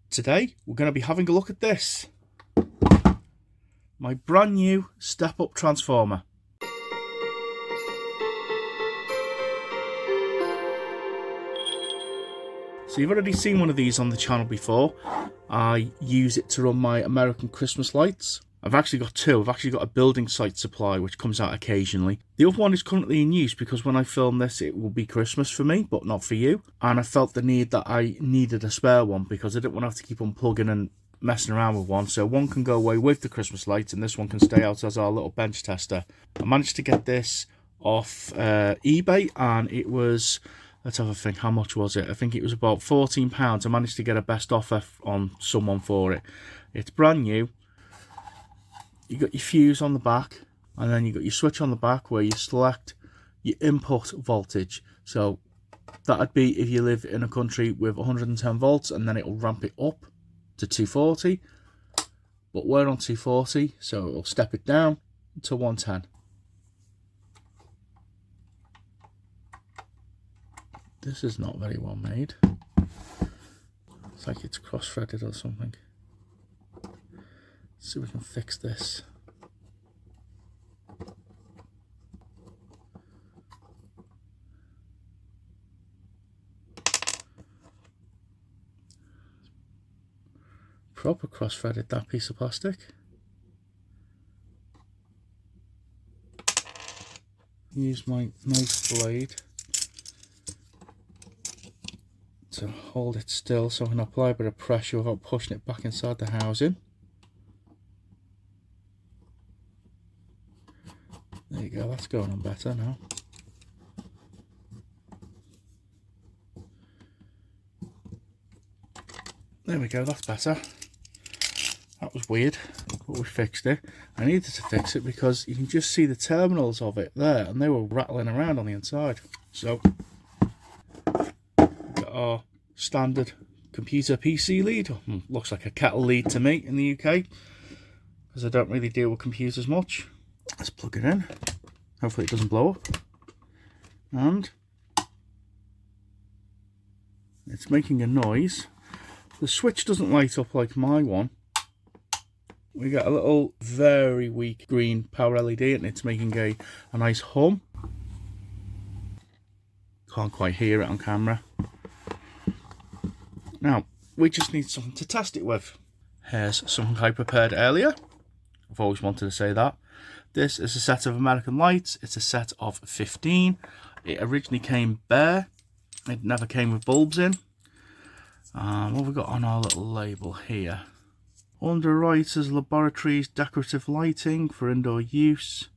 Today we're going to be having a look at this. My brand new step-up transformer. So you've already seen one of these on the channel before. I use it to run my American Christmas lights. I've actually got two. I've actually got a building site supply which comes out occasionally. The other one is currently in use because when I film this it will be Christmas for me but not for you. And I felt the need that I needed a spare one because I didn't want to have to keep unplugging and messing around with one. So one can go away with the Christmas lights and this one can stay out as our little bench tester. I managed to get this off eBay and it was... Let's have a think, how much was it? I think it was about £14. I managed to get a best offer on someone for it. It's brand new. You got your fuse on the back, and then you got your switch on the back where you select your input voltage. So that'd be if you live in a country with 110 volts, and then it'll ramp it up to 240. But we're on 240, so it'll step it down to 110. This is not very well made. It's like it's cross-threaded or something. Let's see if we can fix this. Proper cross-threaded, that piece of plastic. Use my knife blade to hold it still so I can apply a bit of pressure without pushing it back inside the housing. There you go, that's going on better now. There we go, that's better. That was weird, but we fixed it. I needed to fix it because you can just see the terminals of it there and they were rattling around on the inside. So our standard computer PC lead. Looks like a kettle lead to me in the UK because I don't really deal with computers much. Let's plug it in. Hopefully it doesn't blow up. And it's making a noise. The switch doesn't light up like my one. We got a little very weak green power LED and it's making a nice hum. Can't quite hear it on camera. Now, we just need something to test it with. Here's something I prepared earlier. I've always wanted to say that. This is a set of American lights. It's a set of 15. It originally came bare. It never came with bulbs in. What have we got on our little label here? Underwriters, laboratories, decorative lighting for indoor use.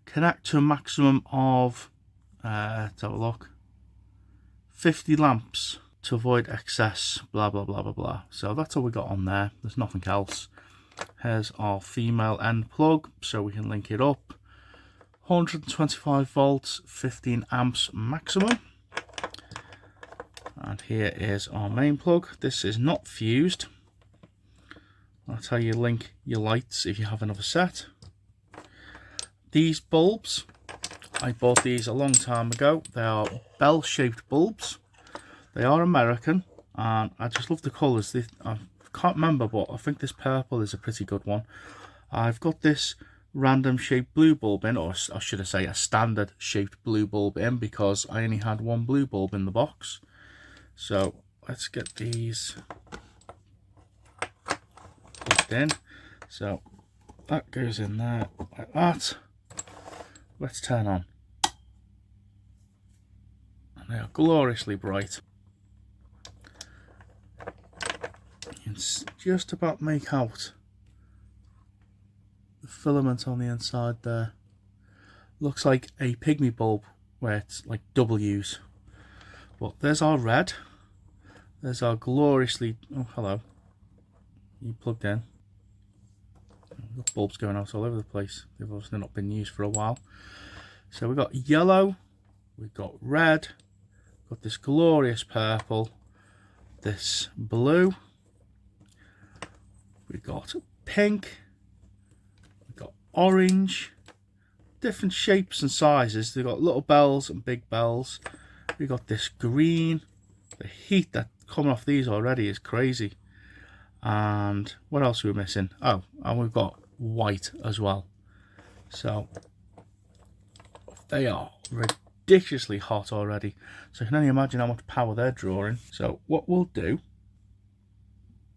Connect to a maximum of, let's have a look, 50 lamps. To avoid excess, blah blah blah blah blah. So that's all we got on there. There's nothing else. Here's our female end plug so we can link it up. 125 volts, 15 amps maximum. And here is our main plug. This is not fused. That's how you link your lights if you have another set. These bulbs, I bought these a long time ago. They are bell-shaped bulbs. They are American, and I just love the colours. I can't remember, but I think this purple is a pretty good one. I've got this random shaped blue bulb in, or should I say a standard shaped blue bulb in, because I only had one blue bulb in the box. So let's get these plugged in. So that goes in there like that. Let's turn on. And they are gloriously bright. You can just about make out the filament on the inside there. Looks like a pygmy bulb where it's like W's. But there's our red. There's our gloriously... Oh, hello. You plugged in. We've got bulbs going out all over the place. They've obviously not been used for a while. So we've got yellow. We've got red. We've got this glorious purple. This blue. We've got pink. We've got orange. Different shapes and sizes. They've got little bells and big bells. We've got this green. The heat that's coming off these already is crazy. And what else are we missing? Oh, and we've got white as well. So they are ridiculously hot already. So you can only imagine how much power they're drawing. So what we'll do,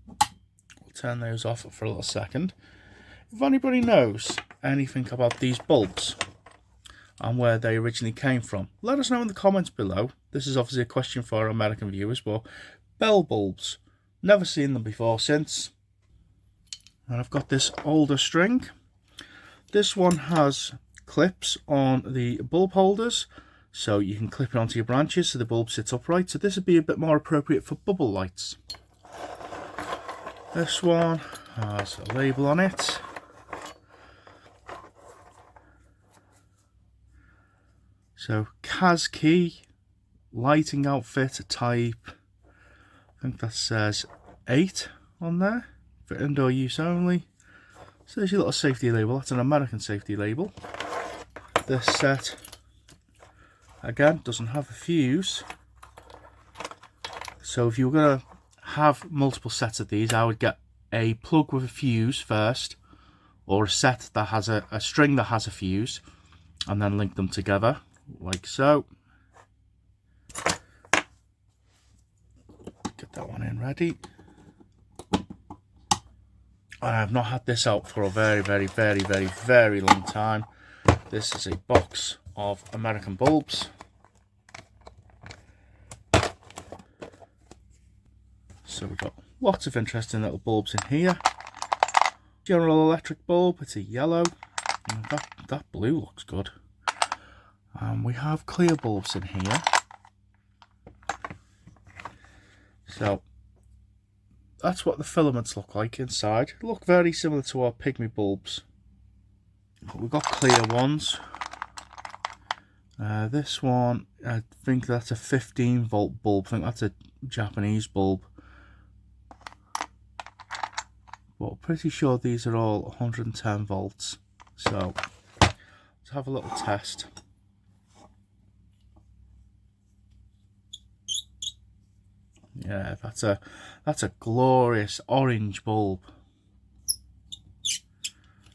we'll turn those off for a little second. If anybody knows anything about these bulbs and where they originally came from, let us know in the comments below. This is obviously a question for our American viewers, but bell bulbs, never seen them before since. And I've got this older string. This one has clips on the bulb holders, so you can clip it onto your branches so the bulb sits upright. So this would be a bit more appropriate for bubble lights. This one has a label on it. So CAS key, lighting outfit type, I think that says 8 on there, for indoor use only. So there's your little safety label, that's an American safety label. This set, again, doesn't have a fuse. So if you were going to have multiple sets of these, I would get a plug with a fuse first, or a set that has a string that has a fuse, and then link them together, like so. Get that one in ready. I have not had this out for a very long time. This is a box of American bulbs. So we've got lots of interesting little bulbs in here. General Electric bulb, it's a yellow. That blue looks good. We have clear bulbs in here. So that's what the filaments look like inside. Look very similar to our pygmy bulbs. But we've got clear ones. This one, I think that's a 15 volt bulb. I think that's a Japanese bulb. But I'm pretty sure these are all 110 volts. So let's have a little test. Yeah, that's a glorious orange bulb.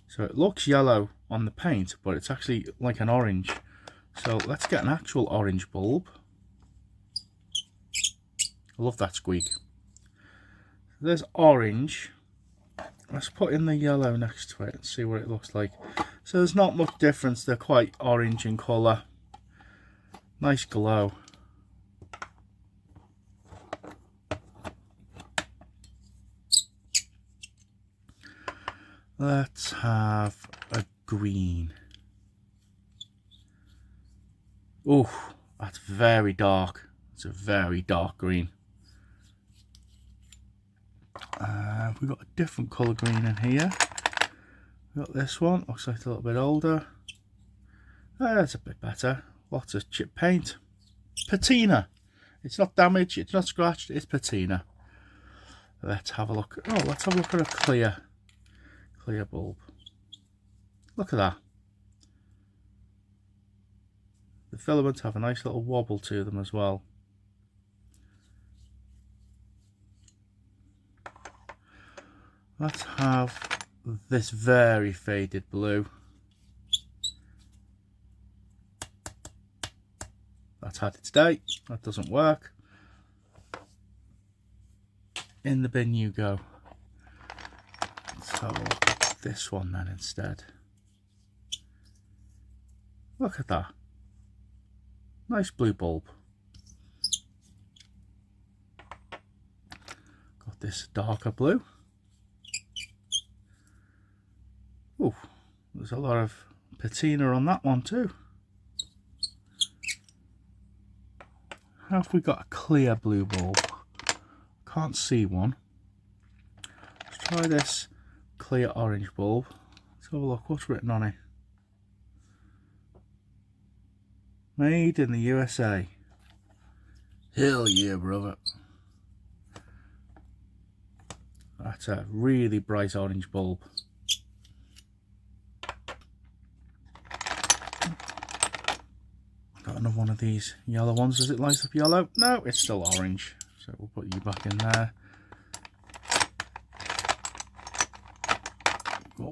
So it looks yellow on the paint, but it's actually like an orange. So let's get an actual orange bulb. I love that squeak. There's orange. Let's put in the yellow next to it and see what it looks like. So there's not much difference. They're quite orange in colour. Nice glow. Let's have a green. Oh, that's very dark. It's a very dark green. We've got a different colour green in here. We've got this one, looks like a little bit older. That's a bit better. Lots of chip paint. Patina. It's not damaged, it's not scratched, it's patina. Let's have a look. Oh, let's have a look at a clear bulb. Look at that. The filaments have a nice little wobble to them as well. Let's have this very faded blue. That's had its day. That doesn't work. In the bin you go. Let's have a look at this one then instead. Look at that. Nice blue bulb. Got this darker blue. Oh, there's a lot of patina on that one too. How have we got a clear blue bulb? Can't see one. Let's try this clear orange bulb. Let's have a look. What's written on it? Made in the USA. Hell yeah, brother. That's a really bright orange bulb. Got another one of these yellow ones. Does it light up yellow? No, it's still orange. So we'll put you back in there.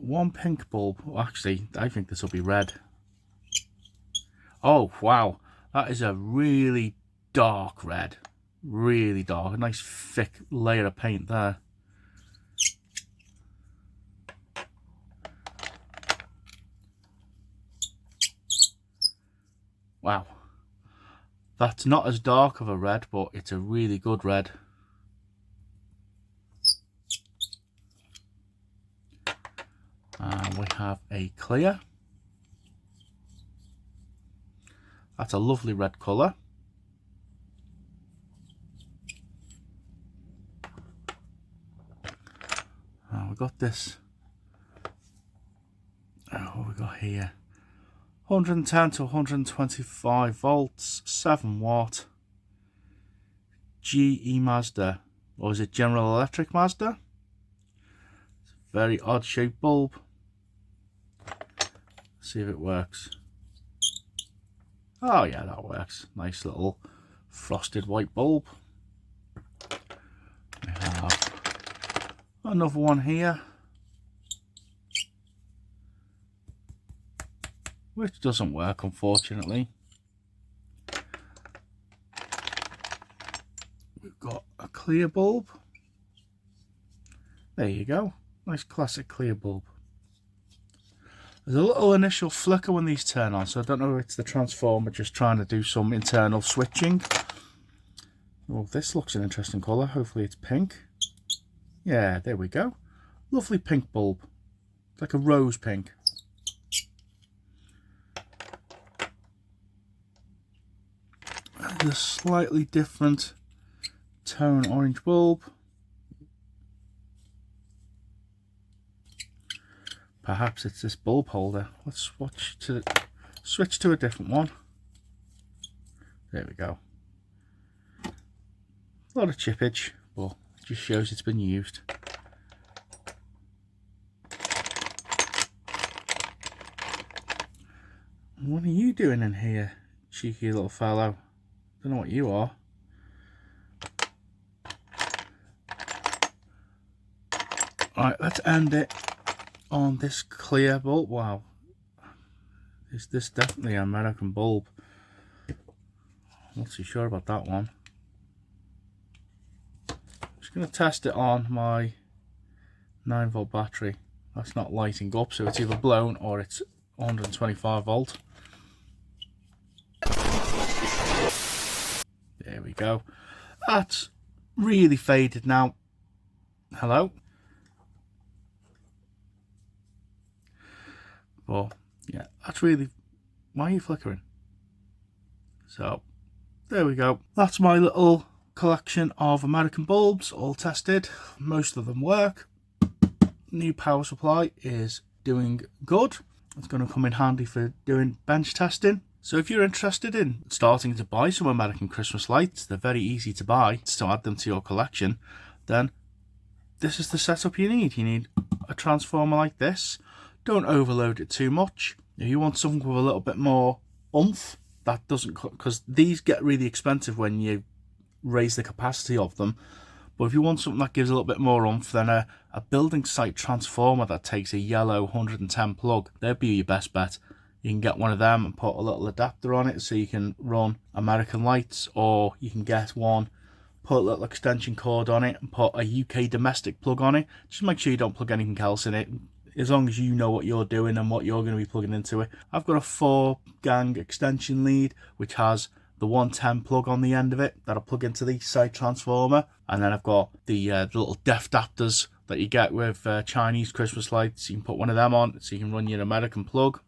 one pink bulb. Well, actually, I think this will be red. Oh, wow. That is a really dark red. Really dark. A nice thick layer of paint there. Wow. That's not as dark of a red, but it's a really good red. And we have a clear. That's a lovely red colour. We've got this. What have we got here? 110 to 125 volts, 7 watt. GE Mazda, or is it General Electric Mazda? It's a very odd shaped bulb. Let's see if it works. Oh yeah, that works. Nice little frosted white bulb. We have another one here, which doesn't work, unfortunately. We've got a clear bulb. There you go. Nice classic clear bulb. There's a little initial flicker when these turn on, so I don't know if it's the transformer just trying to do some internal switching. Oh, this looks an interesting colour. Hopefully it's pink. Yeah, there we go. Lovely pink bulb. Like a rose pink. There's a slightly different tone orange bulb. Perhaps it's this bulb holder. Let's switch to a different one. There we go. A lot of chippage, but it just shows it's been used. What are you doing in here, cheeky little fellow? Don't know what you are. Right, let's end it on this clear bulb. Wow, is this definitely an American bulb? I'm not too sure about that one. I'm just going to test it on my 9-volt battery. That's not lighting up, so it's either blown or it's 125 volt. There we go. That's really faded now. Hello. But yeah, that's really... Why are you flickering? So there we go. That's my little collection of American bulbs, all tested. Most of them work. New power supply is doing good. It's going to come in handy for doing bench testing. So if you're interested in starting to buy some American Christmas lights, they're very easy to buy, to add them to your collection, then this is the setup you need. You need a transformer like this. Don't overload it too much. If you want something with a little bit more oomph, that doesn't, because these get really expensive when you raise the capacity of them. But if you want something that gives a little bit more oomph, then a building site transformer that takes a yellow 110 plug, that'd be your best bet. You can get one of them and put a little adapter on it so you can run American lights, or you can get one, put a little extension cord on it and put a UK domestic plug on it. Just make sure you don't plug anything else in it, as long as you know what you're doing and what you're going to be plugging into it. I've got a 4-gang extension lead which has the 110 plug on the end of it that I plug into the side transformer, and then I've got the little def adapters that you get with Chinese Christmas lights. You can put one of them on so you can run your American plug.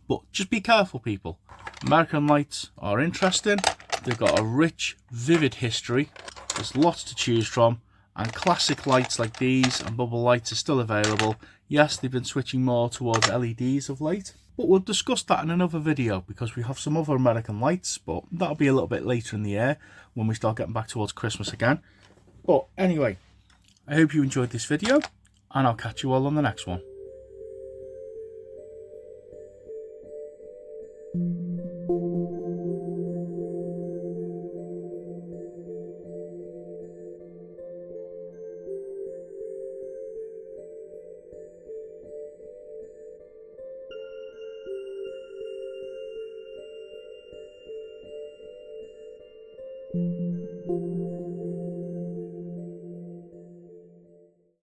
But just be careful, people. American lights are interesting. They've got a rich, vivid history. There's lots to choose from, and classic lights like these and bubble lights are still available. Yes, they've been switching more towards LEDs of late, but we'll discuss that in another video because we have some other American lights, but that'll be a little bit later in the year when we start getting back towards Christmas again. But anyway, I hope you enjoyed this video, and I'll catch you all on the next one.